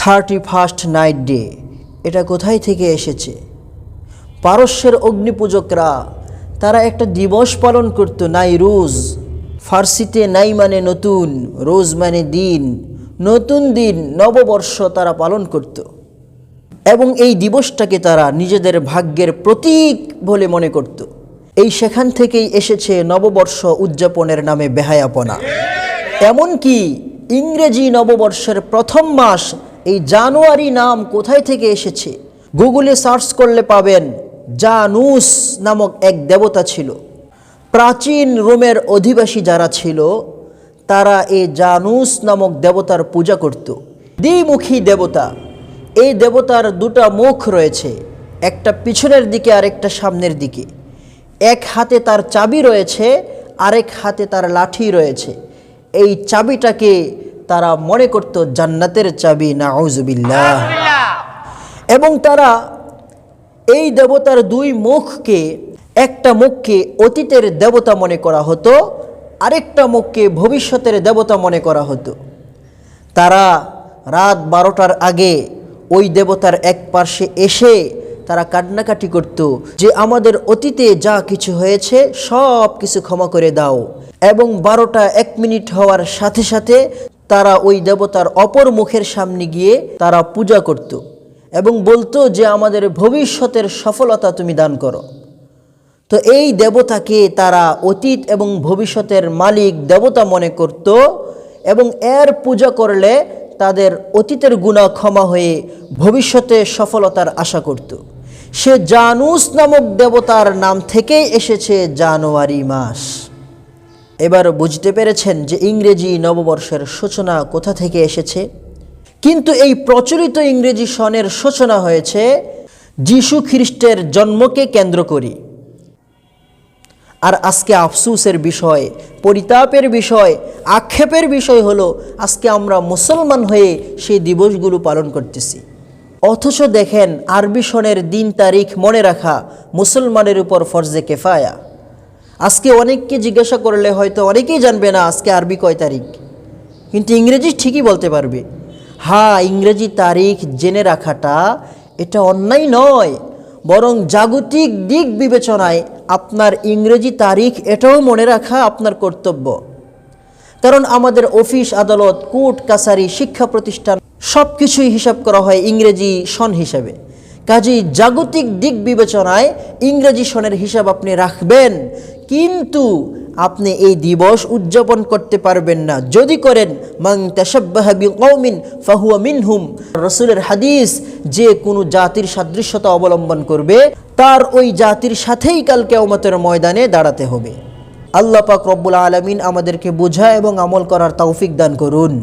31st night day, এটা কোথায় থেকে এসেছে? পারস্যের অগ্নিপূজকরা তারা একটা দিবস পালন করত, নাইরুজ। ফার্সিতে নাই মানে নতুন, রোজ মানে দিন, নতুন দিন, নববর্ষ তারা পালন করত এবং এই দিবসটাকে তারা নিজেদের ভাগ্যের প্রতীক বলে মনে করত। এই সেখান থেকেই এসেছে নববর্ষ উদযাপনের নামে বেহায়াপনা। এমনকি ইংরেজি নববর্ষের প্রথম মাস এই জানুয়ারি নাম কোথায় থেকে এসেছে? গুগলে সার্চ করলে পাবেন জানুস নামক এক দেবতা ছিল। প্রাচীন রোমের অধিবাসী যারা ছিল তারা এই জানুস নামক দেবতার পূজা করত। দ্বিমুখী দেবতা। এই দেবতার দুটা মুখ রয়েছে, একটা পিছনের দিকে আর একটা সামনের দিকে। এক হাতে তার চাবি রয়েছে, আরেক হাতে তার লাঠি রয়েছে। এই চাবিটাকে তারা মনে করত জান্নাতের চাবি, নাউজুবিল্লাহ। এবং তারা এই দেবতার দুই মুখকে, একটা মুখকে অতীতের দেবতা মনে করা হতো, আরেকটা মুখকে ভবিষ্যতের দেবতা মনে করা হতো। তারা রাত 12টার আগে ওই দেবতার এক পার্শ্বে এসে তারা কান্নাকাটি করত যে আমাদের অতীতে যা কিছু হয়েছে সব কিছু ক্ষমা করে দাও। এবং 12টা 1 মিনিট হওয়ার সাথে সাথে তারা ওই দেবতার অপর মুখের সামনে গিয়ে তারা পূজা করত এবং বলতো যে আমাদের ভবিষ্যতের সফলতা তুমি দান করো। তো এই দেবতাকে তারা অতীত এবং ভবিষ্যতের মালিক দেবতা মনে করত এবং এর পূজা করলে তাদের অতীতের গুনাহ ক্ষমা হয়ে ভবিষ্যতে সফলতার আশা করত। সে জানুস নামক দেবতার নাম থেকেই এসেছে জানুয়ারি মাস। এবার বুঝতে পেরেছেন যে ইংরেজি নববর্ষের সূচনা কোথা থেকে এসেছে। কিন্তু এই প্রচলিত ইংরেজি সনের সূচনা হয়েছে যিশু খ্রিস্টের জন্মকে কেন্দ্র করে। আর আজকে আফসোসের বিষয়, পরিতাপের বিষয়, আক্ষেপের বিষয় হলো আজকে আমরা মুসলমান হয়ে সেই দিবসগুলো পালন করতেছি। অথচ দেখেন আরবি সনের দিন তারিখ মনে রাখা মুসলমানের উপর ফরজে কেফায়া। আজকে অনেককে জিজ্ঞাসা করলে হয়তো অনেকেই জানবে না আজকে আরবি কয় তারিখ, কিন্তু ইংরেজি ঠিকই বলতে পারবে। হ্যাঁ, ইংরেজি তারিখ জেনে রাখাটা এটা অন্যায় নয়, বরং জাগতিক দিক বিবেচনায় আপনার ইংরেজি তারিখ এটাও মনে রাখা আপনার কর্তব্য। কারণ আমাদের অফিস আদালত, কোর্ট কাছারি, শিক্ষা প্রতিষ্ঠান সব কিছুই হিসাব করা হয় ইংরেজি সন হিসাবে। কাজেই জাগতিক দিক বিবেচনায় ইংরেজি সনের হিসাব আপনি রাখবেন, কিন্তু আপনি এই দিবস উদযাপন করতে পারবেন না যদি করেন মান তাশাব্বাহা বিকওমিন ফাহুয়া মিনহুম। রাসূলের হাদিস, যে কোনো জাতির সাদৃশ্যতা অবলম্বন করবে তার ওই জাতির সাথেই কাল কিয়ামতের ময়দানে দাঁড়াতে হবে। আল্লাহ পাক রব্বুল আলামিন আমাদেরকে বোঝা এবং আমল করার তৌফিক দান করুন।